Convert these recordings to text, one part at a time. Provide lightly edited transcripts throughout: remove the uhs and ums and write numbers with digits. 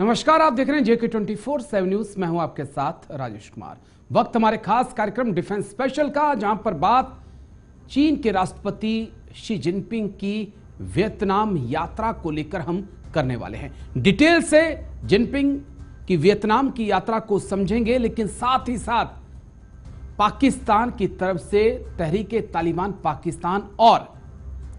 नमस्कार, आप देख रहे हैं जेके 24/7 न्यूज। मैं हूं आपके साथ राजेश कुमार। वक्त हमारे खास कार्यक्रम डिफेंस स्पेशल का, जहां पर बात चीन के राष्ट्रपति शी जिनपिंग की वियतनाम यात्रा को लेकर हम करने वाले हैं। डिटेल से जिनपिंग की वियतनाम की यात्रा को समझेंगे, लेकिन साथ ही साथ पाकिस्तान की तरफ से तहरीके तालिबान पाकिस्तान और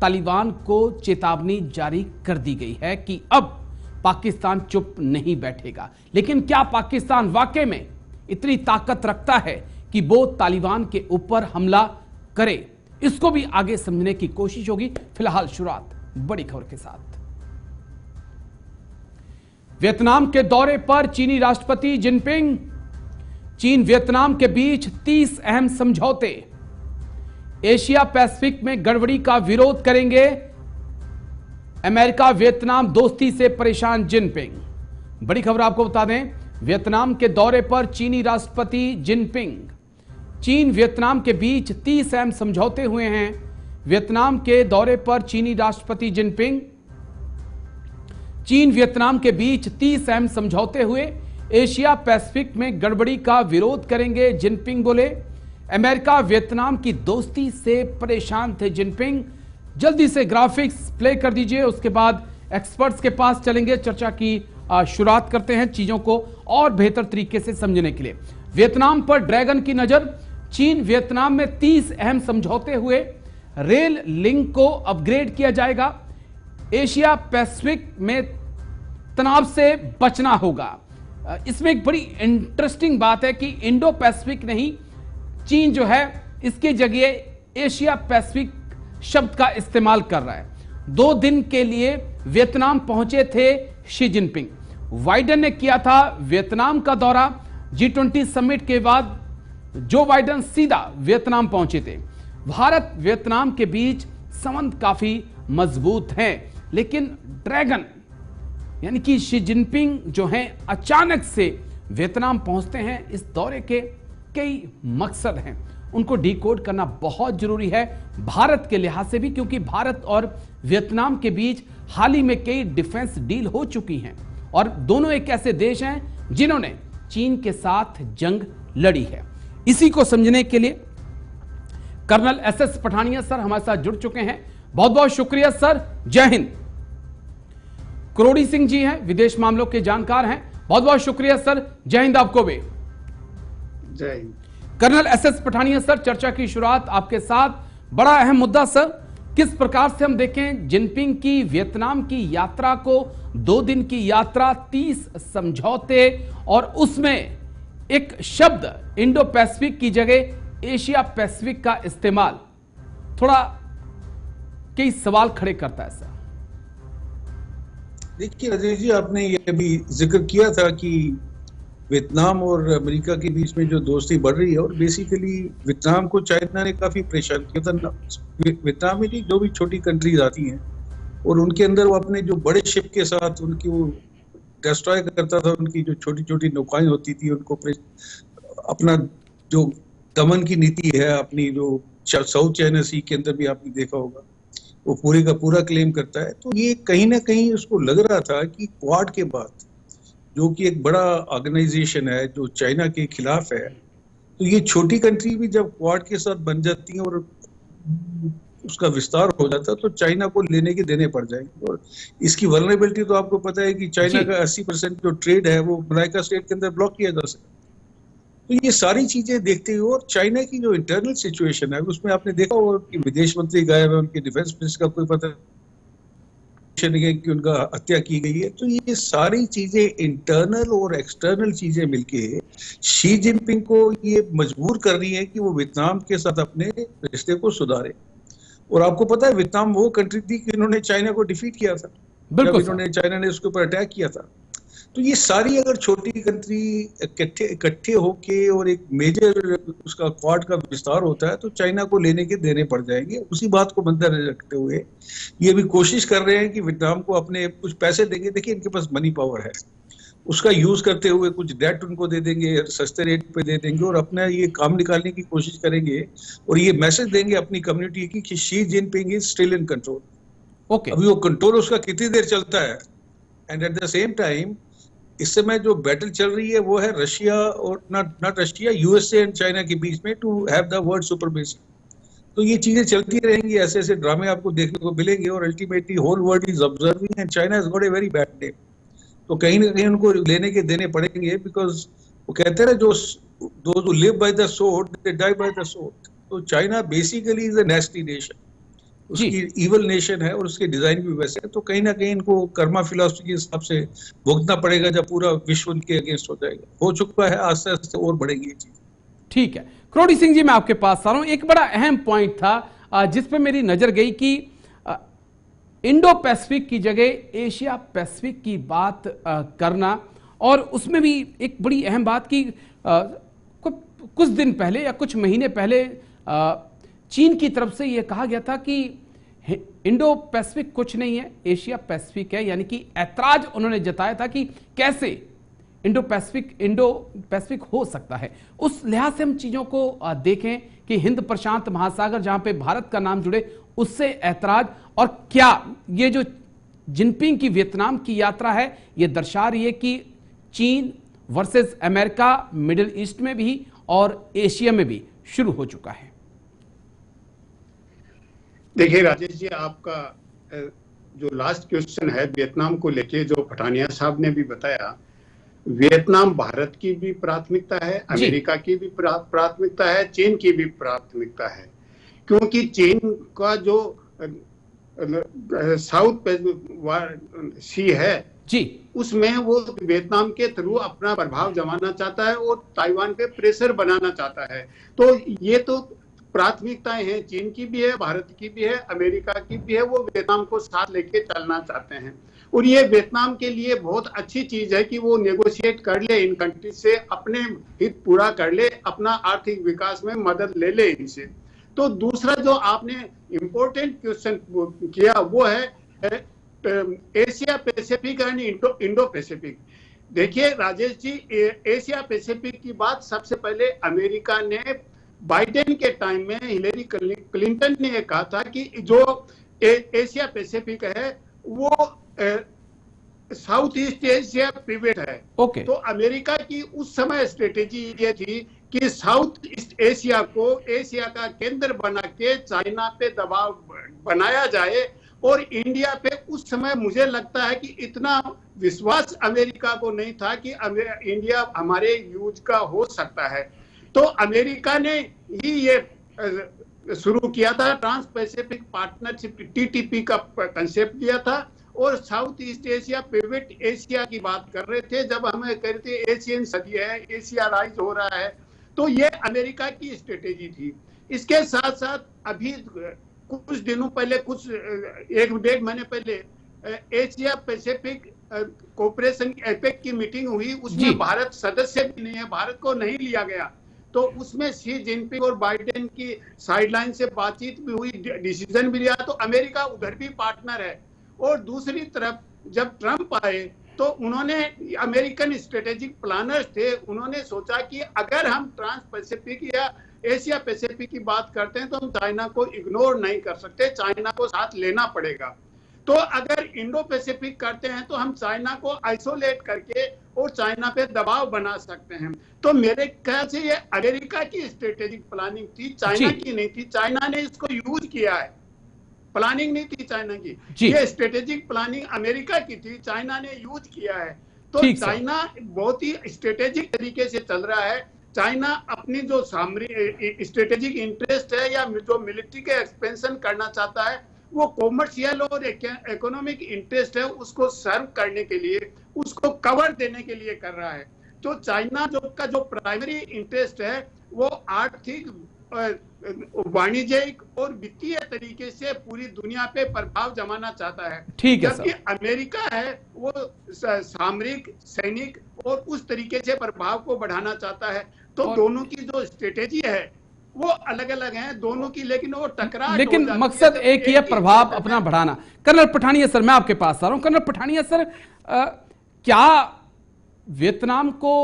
तालिबान को चेतावनी जारी कर दी गई है कि अब पाकिस्तान चुप नहीं बैठेगा। लेकिन क्या पाकिस्तान वाकई में इतनी ताकत रखता है कि वो तालिबान के ऊपर हमला करे? इसको भी आगे समझने की कोशिश होगी। फिलहाल शुरुआत बड़ी खबर के साथ। वियतनाम के दौरे पर चीनी राष्ट्रपति जिनपिंग। चीन वियतनाम के बीच 30 अहम समझौते। एशिया पैसिफिक में गड़बड़ी का विरोध करेंगे। अमेरिका वियतनाम दोस्ती से परेशान जिनपिंग। बड़ी खबर आपको बता दें, वियतनाम के दौरे पर चीनी राष्ट्रपति जिनपिंग। चीन वियतनाम के बीच 30 अहम समझौते हुए हैं। वियतनाम के दौरे पर चीनी राष्ट्रपति जिनपिंग। चीन वियतनाम के बीच 30 अहम समझौते हुए। एशिया पैसिफिक में गड़बड़ी का विरोध करेंगे, जिनपिंग बोले। अमेरिका वियतनाम की दोस्ती से परेशान थे जिनपिंग। जल्दी से ग्राफिक्स प्ले कर दीजिए, उसके बाद एक्सपर्ट्स के पास चलेंगे। चर्चा की शुरुआत करते हैं चीजों को और बेहतर तरीके से समझने के लिए। वियतनाम पर ड्रैगन की नजर। चीन वियतनाम में 30 अहम समझौते हुए। रेल लिंक को अपग्रेड किया जाएगा। एशिया पैसिफिक में तनाव से बचना होगा। इसमें एक बड़ी इंटरेस्टिंग बात है कि इंडो पैसिफिक नहीं, चीन जो है इसकी जगह एशिया पैसिफिक शब्द का इस्तेमाल कर रहा है। 2 दिन के लिए वियतनाम पहुंचे थे शी जिनपिंग। बाइडेन ने किया था वियतनाम का दौरा। G20 समिट के बाद जो बाइडेन सीधा वियतनाम पहुंचे थे। भारत वियतनाम के बीच संबंध काफी मजबूत हैं, लेकिन ड्रैगन यानी कि शी जिनपिंग जो हैं अचानक से वियतनाम पहुंचते हैं। इस दौरे के कई मकसद हैं, उनको डिकोड करना बहुत जरूरी है भारत के लिहाज से भी, क्योंकि भारत और वियतनाम के बीच हाल ही में कई डिफेंस डील हो चुकी हैं और दोनों एक ऐसे देश हैं जिन्होंने चीन के साथ जंग लड़ी है। इसी को समझने के लिए कर्नल SS पठानिया सर हमारे साथ जुड़ चुके हैं। बहुत बहुत शुक्रिया सर, जय हिंद। करोड़ी सिंह जी हैं, विदेश मामलों के जानकार हैं। बहुत बहुत शुक्रिया सर, जय हिंद आपको भी। जय Hind. Colonel SS Pathania sir, चर्चा की शुरुआत आपके साथ। बड़ा अहम मुद्दा सर, किस प्रकार से हम देखें जिनपिंग की वियतनाम की यात्रा को? 2 दिन की यात्रा, 30 समझौते और उसमें एक शब्द इंडो पैसिफिक की जगह एशिया पैसिफिक का इस्तेमाल थोड़ा कई सवाल खड़े करता है सर। देखिए राजेश जी, आपने ये भी जिक्र किया था कि वियतनाम और अमेरिका के बीच में जो दोस्ती बढ़ रही है, और बेसिकली वियतनाम को चाइना ने काफी परेशान किया था। वियतनाम में जो भी छोटी कंट्रीज आती हैं और उनके अंदर वो अपने जो बड़े शिप के साथ उनकी वो डिस्ट्रॉय करता था। उनकी जो छोटी छोटी नौकाएं होती थी, उनको अपना जो दमन की नीति है अपनी, जो साउथ चाइना सी के अंदर भी आपने देखा होगा, वो पूरे का पूरा क्लेम करता है। तो ये कहीं ना कहीं उसको लग रहा था कि क्वाड के बाद, जो कि एक बड़ा ऑर्गेनाइजेशन है जो चाइना के खिलाफ है, तो ये छोटी कंट्री भी जब क्वाड के साथ बन जाती है और उसका विस्तार हो जाता है, तो चाइना को लेने के देने पड़ जाएंगे। और इसकी वल्नरेबिलिटी तो आपको पता है कि चाइना का 80% जो ट्रेड है वो मलाइका स्टेट के अंदर ब्लॉक किया जा सकता है। तो ये सारी चीजें देखते हुए, और चाइना की जो इंटरनल सिचुएशन है उसमें आपने देखा होगा कि विदेश मंत्री गए हुए, उनके डिफेंस मिनिस्टर का कोई पता कि उनका हत्या की गई है। तो ये सारी चीजें इंटरनल और एक्सटर्नल चीजें मिलके शी जिनपिंग को ये मजबूर कर रही है कि वो वियतनाम के साथ अपने रिश्ते को सुधारे। और आपको पता है वियतनाम वो कंट्री थी कि इन्होंने चाइना को डिफीट किया था, जब इन्होंने चाइना ने उसके ऊपर अटैक किया था। तो ये सारी अगर छोटी कंट्री इकट्ठे होके और एक मेजर उसका क्वाड का विस्तार होता है, तो चाइना को लेने के देने पड़ जाएंगे। उसी बात को मद्देनजर रखते हुए ये भी कोशिश कर रहे हैं कि वियतनाम को अपने कुछ पैसे देंगे। देखिए इनके पास मनी पावर है, उसका यूज करते हुए कुछ डेट उनको दे देंगे, सस्ते रेट पे दे देंगे और अपना ये काम निकालने की कोशिश करेंगे। और ये मैसेज देंगे अपनी कम्युनिटी की कि Xi Jinping is still in control. अभी वो कंट्रोल उसका कितनी देर चलता है, and at the same time इस समय जो बैटल चल रही है वो है रशिया और not Russia, USA and China के बीच में to have the world supremacy. तो ये चीजें चलती रहेंगी, ऐसे ऐसे ड्रामे आपको देखने को मिलेंगे और ultimately whole world is observing and China has got a very bad name. तो कहीं ना कहीं उनको लेने के देने पड़ेंगे, बिकॉज वो कहते हैं जो those who live by the sword they die by the sword। तो China basically is a नेस्टी nation, उसकी इवल नेशन है और उसके डिजाइन भी वैसे है। तो कहीं ना कहीं इनको कर्मा फिलॉसफी के हिसाब से भुगतना पड़ेगा जब पूरा विश्व उनके अगेंस्ट हो जाएगा। हो चुका है, आस्ते आस्ते और बढ़ेगी ये चीज। ठीक है करोड़ी सिंह जी, मैं आपके पास आ रहा हूं। एक बड़ा अहम पॉइंट था जिस पे मेरी नजर गई कि इंडो पैसिफिक की जगह एशिया पैसिफिक की बात करना, और उसमें भी एक बड़ी अहम बात की कुछ दिन पहले या कुछ महीने पहले चीन की तरफ से यह कहा गया था कि इंडो पैसिफिक कुछ नहीं है, एशिया पैसिफिक है। यानी कि ऐतराज उन्होंने जताया था कि कैसे इंडो पैसिफिक हो सकता है। उस लिहाज से हम चीजों को देखें कि हिंद प्रशांत महासागर जहां पे भारत का नाम जुड़े, उससे ऐतराज, और क्या ये जो जिनपिंग की वियतनाम की यात्रा है ये दर्शा रही है कि चीन वर्सेस अमेरिका मिडिल ईस्ट में भी और एशिया में भी शुरू हो चुका है। देखिए राजेश जी, आपका जो लास्ट क्वेश्चन है वियतनाम को लेके, जो पठानिया साहब ने भी बताया, वियतनाम भारत की भी प्राथमिकता है, अमेरिका की भी प्राथमिकता है, चीन की भी प्राथमिकता है। क्योंकि चीन का जो साउथ सी है जी, उसमें वो वियतनाम के थ्रू अपना प्रभाव जमाना चाहता है और ताइवान पे प्रेशर बनाना चाहता है। तो ये तो प्राथमिकताएं हैं, चीन की भी है, भारत की भी है, अमेरिका की भी है। वो वियतनाम को साथ लेके चलना चाहते हैं और ये वियतनाम के लिए बहुत अच्छी चीज है कि वो नेगोशिएट कर ले इन कंट्री से, अपने हित पूरा कर ले, अपना आर्थिक विकास में मदद ले ले इनसे। तो दूसरा जो आपने इम्पोर्टेंट क्वेश्चन किया वो है Asia Pacific and Indo Pacific. देखिए राजेश जी, एशिया पैसिफिक की बात सबसे पहले अमेरिका ने बाइडेन के टाइम में, हिलेरी क्लिंटन ने यह कहा था कि जो एशिया पैसिफिक है वो साउथ ईस्ट एशिया पिवट है। ओके। तो अमेरिका की उस समय स्ट्रेटेजी ये थी कि साउथ ईस्ट एशिया को एशिया का केंद्र बना के चाइना पे दबाव बनाया जाए, और इंडिया पे उस समय मुझे लगता है कि इतना विश्वास अमेरिका को नहीं था कि इंडिया हमारे यूज का हो सकता है। तो अमेरिका ने ही ये शुरू किया था, ट्रांस पैसिफिक पार्टनरशिप टीटीपी का कंसेप्ट दिया था, और south east Asia pivot Asia की बात कर रहे थे जब हमें कह रहे थे एशियन सदी है, एशिया राइज हो रहा है। तो ये अमेरिका की स्ट्रेटेजी थी। इसके साथ साथ अभी कुछ दिनों पहले, कुछ 1-1.5 महीने पहले एशिया पैसिफिक कोऑपरेशन एपेक की मीटिंग हुई, उसमें भारत सदस्य भी नहीं है, भारत को नहीं लिया गया। तो उसमें शी जिनपिंग और बाइडेन की साइडलाइन से बातचीत भी हुई, डिसीजन भी लिया। तो अमेरिका उधर भी पार्टनर है। और दूसरी तरफ जब ट्रंप आए तो उन्होंने, अमेरिकन स्ट्रेटेजिक प्लानर्स थे, उन्होंने सोचा कि अगर हम ट्रांस पैसिफिक या एशिया पैसिफिक की बात करते हैं तो हम चाइना को इग्नोर नहीं कर सकते, चाइना को साथ लेना पड़ेगा। तो अगर इंडो पैसिफिक करते हैं तो हम चाइना को आइसोलेट करके और चाइना पे दबाव बना सकते हैं। तो मेरे ख्याल से ये अमेरिका की स्ट्रेटेजिक प्लानिंग थी, चाइना की नहीं थी। चाइना ने इसको यूज किया है, प्लानिंग नहीं थी चाइना की, ये स्ट्रेटेजिक प्लानिंग अमेरिका की थी, चाइना ने यूज किया है। तो चाइना बहुत ही स्ट्रेटेजिक तरीके से चल रहा है। चाइना अपनी जो स्ट्रेटेजिक इंटरेस्ट है या जो मिलिट्री के एक्सपेंशन करना चाहता है, वो कॉमर्शियल और इकोनॉमिक इंटरेस्ट है, उसको सर्व करने के लिए, उसको कवर देने के लिए कर रहा है। तो चाइना जो प्राइमरी इंटरेस्ट है वो आर्थिक, वाणिज्यिक और वित्तीय तरीके से पूरी दुनिया पे प्रभाव जमाना चाहता है। ठीक है। जबकि अमेरिका है वो सामरिक, सैनिक और उस तरीके से प्रभाव को बढ़ाना चाहता है। तो दोनों की जो स्ट्रेटेजी है वो अलग अलग हैं दोनों की, लेकिन वो टकराव, लेकिन मकसद एक ही है, प्रभाव अपना बढ़ाना। कर्नल पठानिया सर, मैं आपके पास आ रहा हूं। कर्नल पठानिया सर, क्या वियतनाम को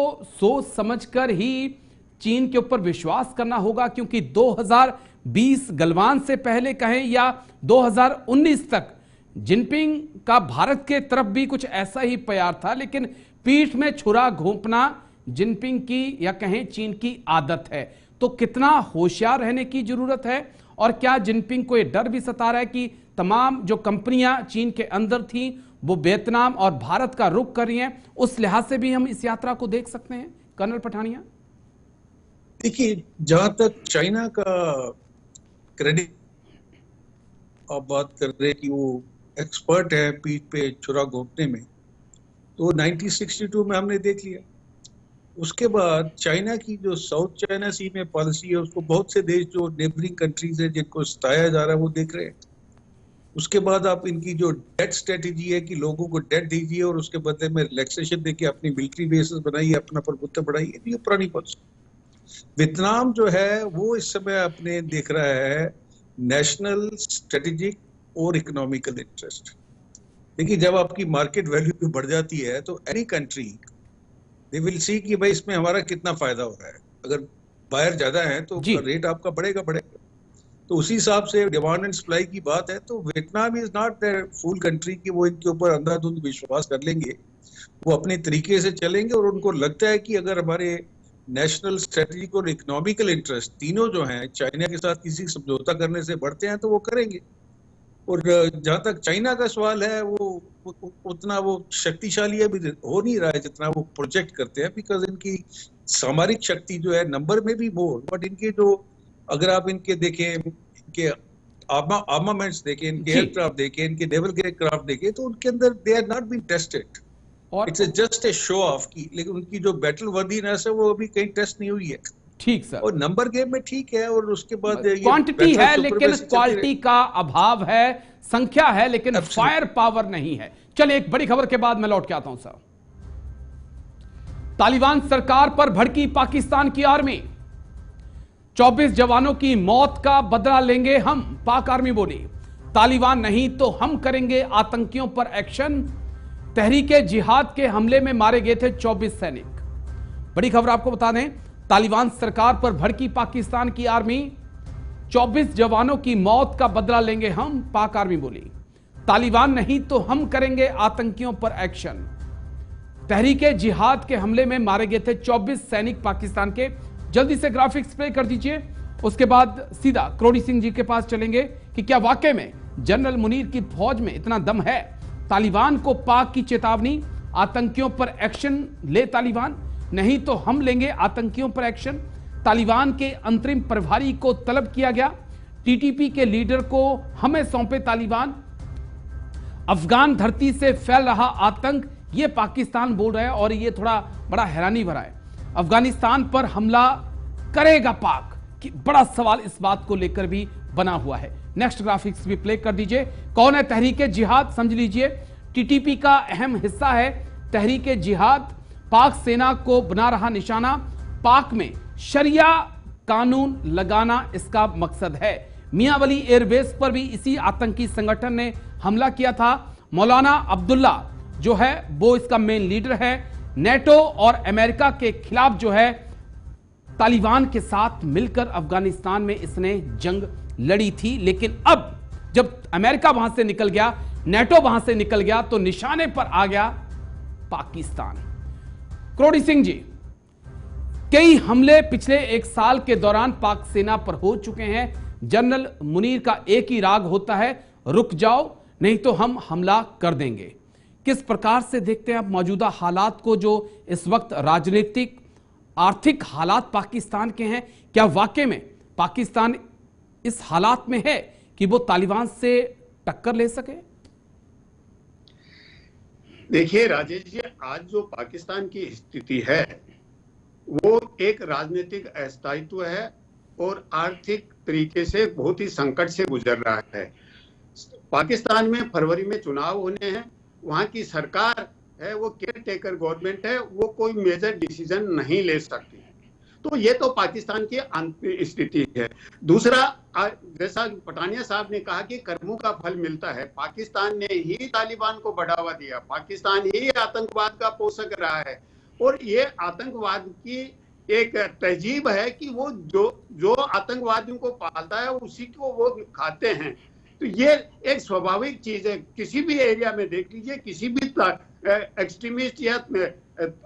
सोच समझकर ही चीन के ऊपर विश्वास करना होगा? क्योंकि 2020 गलवान से पहले कहें या 2019 तक जिनपिंग का भारत के तरफ भी कुछ ऐसा ही प्यार था, लेकिन पीठ में छुरा घोंपना जिनपिंग की या कहें चीन की आदत है, तो कितना होशियार रहने की जरूरत है? और क्या जिनपिंग को यह डर भी सता रहा है कि तमाम जो कंपनियां चीन के अंदर थी वो वियतनाम और भारत का रुख कर रही हैं, उस लिहाज से भी हम इस यात्रा को देख सकते हैं? कर्नल पठानिया, देखिए, जहां तक चाइना का क्रेडिट आप बात कर रहे हैं कि वो एक्सपर्ट है पीठ पे छुरा घोंपने में, तो 1962 में हमने देख लिया। उसके बाद चाइना की जो साउथ चाइना सी में पॉलिसी है, उसको बहुत से देश जो नेबरिंग कंट्रीज है जिनको सताया जा रहा है वो देख रहे हैं। उसके बाद आप इनकी जो डेट स्ट्रेटेजी है कि लोगों को डेट दीजिए और उसके बदले में रिलैक्सेशन देके अपनी मिलिट्री बेसिस बनाइए, अपना प्रभुत्व बढ़ाइए, ये पुरानी पॉलिसी। वियतनाम जो है वो इस समय अपने देख रहा है नेशनल, स्ट्रेटेजिक और इकोनॉमिकल इंटरेस्ट। देखिए, जब आपकी मार्केट वैल्यू बढ़ जाती है तो any country they will see कि भाई इसमें हमारा कितना फायदा हो रहा है। अगर बायर ज्यादा है तो रेट आपका बढ़ेगा। तो उसी हिसाब से डिमांड एंड सप्लाई की बात है। तो Vietnam is not the fool country कि वो इनके ऊपर अंधाधुंध विश्वास कर लेंगे। वो अपने तरीके से चलेंगे और उनको लगता है कि अगर हमारे नेशनल, स्ट्रेटेजिक और इकोनॉमिकल इंटरेस्ट तीनों जो हैं चाइना के साथ किसी समझौता करने से बढ़ते हैं तो वो करेंगे। और जहां तक चाइना का सवाल है, वो उतना वो शक्तिशाली अभी हो नहीं रहा है जितना वो प्रोजेक्ट करते हैं, बिकॉज इनकी सामरिक शक्ति जो है नंबर में भी मोर, बट इनके जो अगर आप इनके देखें, इनके आर्मामेंट्स देखें, इनके एयरक्राफ्ट देखें, इनके नेवल एयरक्राफ्ट देखें, तो उनके अंदर they are not been tested. It's just a show off की, लेकिन उनकी जो बैटल वर्दीनेस है वो अभी कहीं टेस्ट नहीं हुई है। ठीक सर। और नंबर गेम में ठीक है, और उसके बाद क्वांटिटी है लेकिन क्वालिटी का अभाव है, संख्या है लेकिन फायर पावर नहीं है। चलिए, एक बड़ी खबर के बाद मैं लौट के आता हूं सर। तालिबान सरकार पर भड़की पाकिस्तान की आर्मी, 24 जवानों की मौत का बदला लेंगे हम, पाक आर्मी बोली। तालिबान नहीं तो हम करेंगे आतंकियों पर एक्शन। तहरीके जिहाद के हमले में मारे गए थे 24 सैनिक। बड़ी खबर आपको बता दें, तालिबान सरकार पर भड़की पाकिस्तान की आर्मी, 24 जवानों की मौत का बदला लेंगे हम, पाक आर्मी बोली। तालिबान नहीं तो हम करेंगे आतंकियों पर एक्शन। तहरीके जिहाद के हमले में मारे गए थे 24 सैनिक पाकिस्तान के। जल्दी से ग्राफिक्स प्ले कर दीजिए, उसके बाद सीधा करोड़ी सिंह जी के पास चलेंगे कि क्या वाकई में जनरल मुनीर की फौज में इतना दम है। तालिबान को पाक की चेतावनी, आतंकियों पर एक्शन ले तालिबान, नहीं तो हम लेंगे आतंकियों पर एक्शन। तालिबान के अंतरिम प्रभारी को तलब किया गया, टीटीपी के लीडर को हमें सौंपे तालिबान। अफगान धरती से फैल रहा आतंक, यह पाकिस्तान बोल रहा है और यह थोड़ा बड़ा हैरानी भरा है। अफगानिस्तान पर हमला करेगा पाक, कि बड़ा सवाल इस बात को लेकर भी बना हुआ है। नेक्स्ट ग्राफिक्स भी प्ले कर दीजिए। कौन है तहरीके जिहाद, समझ लीजिए। टीटीपी का अहम हिस्सा है तहरीके जिहाद, पाक सेना को बना रहा निशाना। पाक में शरिया कानून लगाना इसका मकसद है। मियांवली एयरबेस पर भी इसी आतंकी संगठन ने हमला किया था। मौलाना अब्दुल्ला जो है वो इसका मेन लीडर है। नेटो और अमेरिका के खिलाफ जो है तालिबान के साथ मिलकर अफगानिस्तान में इसने जंग लड़ी थी, लेकिन अब जब अमेरिका वहां से निकल गया, नेटो वहां से निकल गया, तो निशाने पर आ गया पाकिस्तान। करोड़ी सिंह जी, कई हमले पिछले एक साल के दौरान पाक सेना पर हो चुके हैं। जनरल मुनीर का एक ही राग होता है, रुक जाओ नहीं तो हम हमला कर देंगे। किस प्रकार से देखते हैं आप मौजूदा हालात को, जो इस वक्त राजनीतिक आर्थिक हालात पाकिस्तान के हैं? क्या वाकई में पाकिस्तान इस हालात में है कि वो तालिबान से टक्कर ले सके? देखिए राजेश जी, आज जो पाकिस्तान की स्थिति है वो एक राजनीतिक अस्तित्व है और आर्थिक तरीके से बहुत ही संकट से गुजर रहा है। पाकिस्तान में फरवरी में चुनाव होने हैं, वहां की सरकार है वो केयर टेकर गवर्नमेंट है, वो कोई मेजर डिसीजन नहीं ले सकती। तो ये तो पाकिस्तान की स्थिति है। दूसरा, जैसा पठानिया साहब ने कहा कि कर्मों का फल मिलता है। पाकिस्तान ने ही तालिबान को बढ़ावा दिया, पाकिस्तान ही आतंकवाद का पोषक रहा है, और ये आतंकवाद की एक तहजीब है कि वो जो आतंकवादियों को पालता है उसी को वो खाते हैं। तो ये एक स्वाभाविक चीज है। किसी भी एरिया में देख लीजिए, किसी भी एक्सट्रीमिस्ट या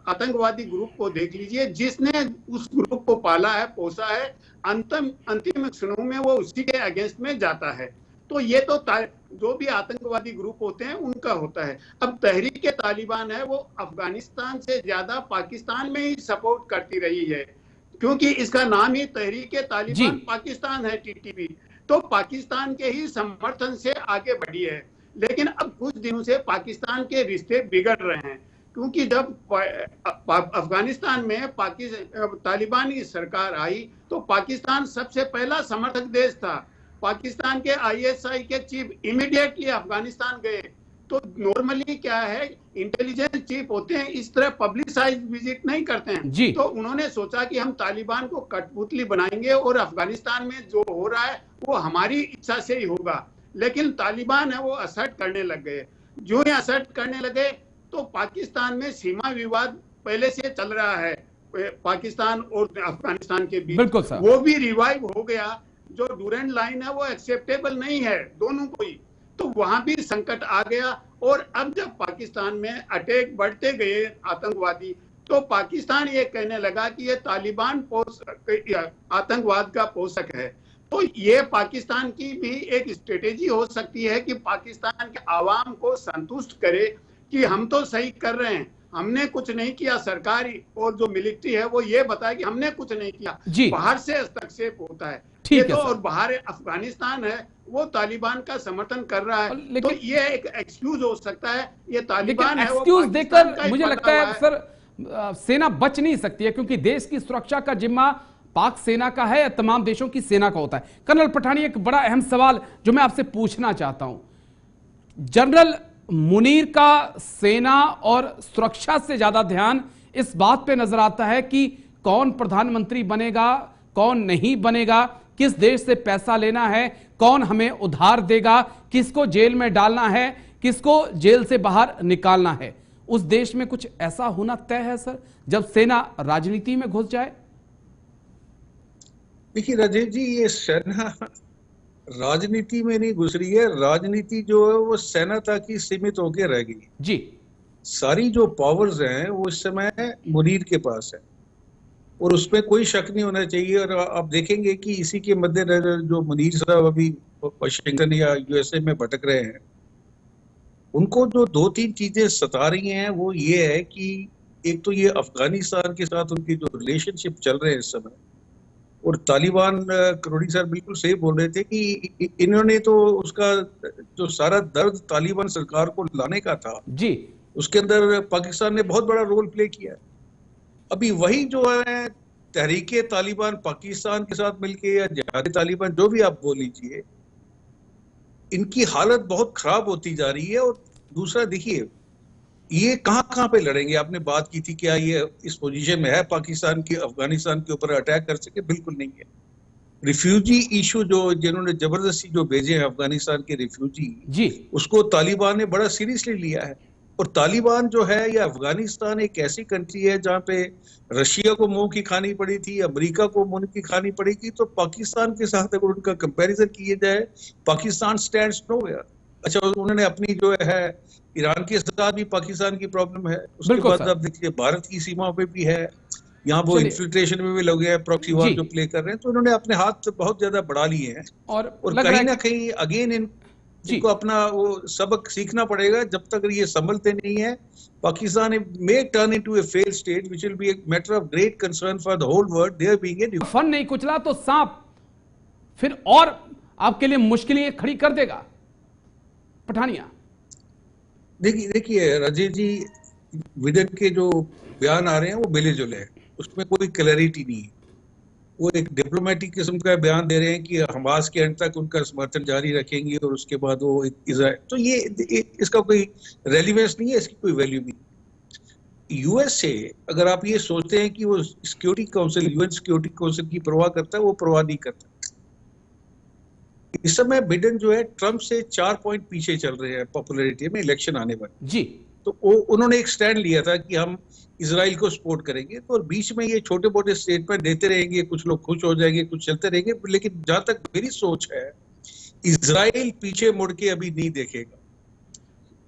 आतंकवादी ग्रुप को देख लीजिए, जिसने उस ग्रुप को पाला है, पोसा है, अंतिम क्षणों में वो उसी के अगेंस्ट में जाता है। तो ये तो जो भी आतंकवादी ग्रुप होते हैं उनका होता है। अब तहरीक तालिबान है, वो अफगानिस्तान से ज्यादा पाकिस्तान में ही सपोर्ट करती रही है, क्योंकि इसका नाम ही तहरीक तालिबान पाकिस्तान है, टीटीपी। तो पाकिस्तान के ही समर्थन से आगे बढ़ी है। लेकिन अब कुछ दिनों से पाकिस्तान के रिश्ते बिगड़ रहे हैं, क्योंकि जब अफगानिस्तान में तालिबान की सरकार आई तो पाकिस्तान सबसे पहला समर्थक देश था। पाकिस्तान के आईएसआई के चीफ इमीडिएटली अफगानिस्तान गए। तो नॉर्मली क्या है, इंटेलिजेंस चीफ होते हैं, इस तरह पब्लिसाइज विजिट नहीं करते हैं। तो उन्होंने सोचा कि हम तालिबान को कठपुतली बनाएंगे और अफगानिस्तान में जो हो रहा है वो हमारी इच्छा से ही होगा। लेकिन तालिबान है वो असर्ट करने लग गए। जो ही असर्ट करने लगे तो पाकिस्तान में सीमा विवाद पहले से चल रहा है, पाकिस्तान और अफगानिस्तान के बीच, वो भी रिवाइव हो गया। जो डूरेंट लाइन है वो एक्सेप्टेबल नहीं है दोनों को ही, तो वहां भी संकट आ गया। और अब जब पाकिस्तान में अटैक बढ़ते गए आतंकवादी, तो पाकिस्तान ये कहने लगा कि ये तालिबान आतंकवाद का पोषक है। तो ये पाकिस्तान की भी एक स्ट्रेटेजी हो सकती है कि पाकिस्तान के आवाम को संतुष्ट करे कि हम तो सही कर रहे हैं, हमने कुछ नहीं किया। सरकारी और जो मिलिट्री है वो ये बताए कि हमने कुछ नहीं किया। बाहर से हस्तक्षेप होता है, ये तो, और बाहर अफगानिस्तान है वो तालिबान का समर्थन कर रहा है। तो ये एक एक्सक्यूज हो सकता है। ये तालिबान है, एक्सक्यूज देकर मुझे लगता है सर सेना बच नहीं सकती है, क्योंकि देश की सुरक्षा का जिम्मा पाक सेना का है या तमाम देशों की सेना का होता है। कर्नल पठानी, एक बड़ा अहम सवाल जो मैं आपसे पूछना चाहता हूं, जनरल मुनीर का सेना और सुरक्षा से ज्यादा ध्यान इस बात पे नजर आता है कि कौन प्रधानमंत्री बनेगा, कौन नहीं बनेगा, किस देश से पैसा लेना है, कौन हमें उधार देगा, किसको जेल में डालना है, किसको जेल से बाहर निकालना है। उस देश में कुछ ऐसा होना तय है सर जब सेना राजनीति में घुस जाए? देखिए राजेश जी, ये सेना राजनीति में नहीं घुस रही है। राजनीति जो है वो सेना तक ही सीमित होकर रह गई जी। सारी जो पावर्स हैं वो इस समय मुनीर के पास है, और उसमें कोई शक नहीं होना चाहिए। और आप देखेंगे कि इसी के मद्देनजर जो मुनीर साहब अभी वाशिंगटन या यूएसए में भटक रहे हैं, उनको जो 2-3 चीजें सता रही हैं वो ये है कि एक तो ये अफगानिस्तान के साथ उनकी जो रिलेशनशिप चल रहे हैं इस समय, और तालिबान, करोड़ी सर बिल्कुल सही बोल रहे थे कि इन्होंने तो उसका जो सारा दर्द तालिबान सरकार को लाने का था जी, उसके अंदर पाकिस्तान ने बहुत बड़ा रोल प्ले किया। अभी वही जो है तहरीके तालिबान पाकिस्तान के साथ मिलके या जिहादी तालिबान, जो भी आप बोल लीजिए, इनकी हालत बहुत खराब होती जा रही है। और दूसरा देखिए, ये कहाँ पे लड़ेंगे? आपने बात की थी, क्या ये इस पोजीशन में है पाकिस्तान की अफगानिस्तान के ऊपर अटैक कर सके? बिल्कुल नहीं है। रिफ्यूजी इशू जो जिन्होंने जबरदस्ती जो भेजे हैं अफगानिस्तान के रिफ्यूजी जी, उसको तालिबान ने बड़ा सीरियसली लिया है। और तालिबान जो है या अफगानिस्तान एक ऐसी कंट्री है जहाँ पे रशिया को मुंह की खानी पड़ी थी, अमेरिका को मुंह की खानी पड़ी थी, तो पाकिस्तान के साथ अगर उनका कंपैरिजन किया जाए, पाकिस्तान स्टैंड्स नोवेयर। अच्छा, उन्होंने अपनी जो है ईरान के साथ भी पाकिस्तान की प्रॉब्लम है, उसके बाद आप देखिए भारत की सीमा पे भी है, यहाँ वो इन्फिल्ट्रेशन में भी लोग हैं, प्रॉक्सी वॉर जो प्ले कर रहे हैं, तो उन्होंने अपने हाथ बहुत ज्यादा बढ़ा लिए हैं। और कहीं ना कहीं अगेन इनको अपना वो सबक सीखना पड़ेगा। जब तक ये संभलते नहीं है, Pakistan may turn into a failed state which will be a matter of great concern for the whole world, there being a फन नहीं कुचला तो सांप फिर और आपके लिए मुश्किलें खड़ी कर देगा। पठानिया, देखिए राजेश जी, बिडेन के जो बयान आ रहे हैं वो मिले जुले हैं, उसमें कोई क्लैरिटी नहीं है। वो एक डिप्लोमेटिक किस्म का बयान दे रहे हैं कि हमास के अंत तक उनका समर्थन जारी रखेंगे और उसके बाद वो इजराइल, तो ये इसका कोई रेलिवेंस नहीं है, इसकी कोई वैल्यू नहीं। यूएसए, अगर आप ये सोचते हैं कि वो security council, UN security council की परवाह करता है, वो परवाह नहीं करता। इस समय बिडेन जो है ट्रंप से 4 पॉइंट पीछे चल रहे हैं पॉपुलैरिटी में, इलेक्शन आने वाले जी। तो उन्होंने एक स्टैंड लिया था कि हम इजराइल को सपोर्ट करेंगे, तो बीच में ये छोटे मोटे स्टेटमेंट देते रहेंगे, कुछ लोग खुश हो जाएंगे, कुछ चलते रहेंगे। लेकिन जहां तक मेरी सोच है इजराइल पीछे मुड़ के अभी नहीं देखेगा।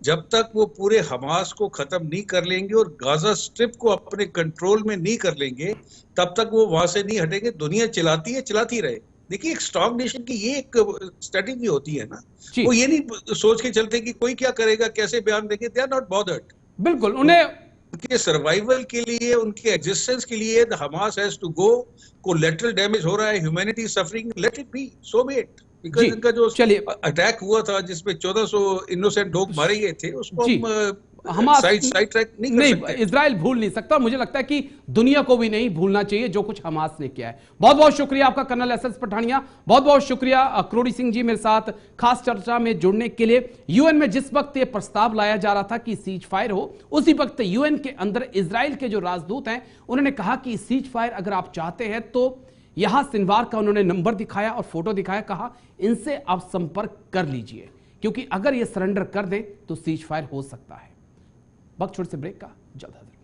जब तक वो पूरे हमास को खत्म नहीं कर लेंगे और गाजा स्ट्रिप को अपने कंट्रोल में नहीं कर लेंगे, तब तक वो वहां से नहीं हटेंगे। दुनिया चलाती है, चलाती रहे। देखिए, एक स्ट्रॉन्ग नेशन की ये एक स्ट्रेटेजी होती है ना, वो ये नहीं सोच के चलते कि कोई क्या करेगा, कैसे बयान देंगे। They are not bothered. बिल्कुल, उन्हें उनके सर्वाइवल के लिए, उनके एग्जिस्टेंस के लिए the Hamas has to go. Collateral damage हो रहा है, humanity suffering, let it be, so be it. Because इनका जो अटैक हुआ था जिसमें 1400 इनोसेंट लोग मारे गए थे, उसको हम साइड ट्रैक नहीं कर सकते। इजराइल भूल नहीं सकता। मुझे लगता है कि दुनिया को भी नहीं भूलना चाहिए जो कुछ हमास ने किया है। बहुत बहुत शुक्रिया आपका कर्नल एसएस पठानिया, बहुत बहुत शुक्रिया क्रोड़ी सिंह जी मेरे साथ खास चर्चा में जुड़ने के लिए। यूएन में जिस वक्त ये प्रस्ताव लाया जा रहा था कि सीज फायर हो, उसी वक्त यूएन के अंदर इजराइल के जो राजदूत हैं उन्होंने कहा कि सीज फायर अगर आप चाहते हैं तो यहां सिनवार का उन्होंने नंबर दिखाया और फोटो दिखाया, कहा इनसे आप संपर्क कर लीजिए, क्योंकि अगर ये सरेंडर कर दें तो सीज फायर हो सकता है। वक्त छोटे से ब्रेक का, जल्द हाजिर।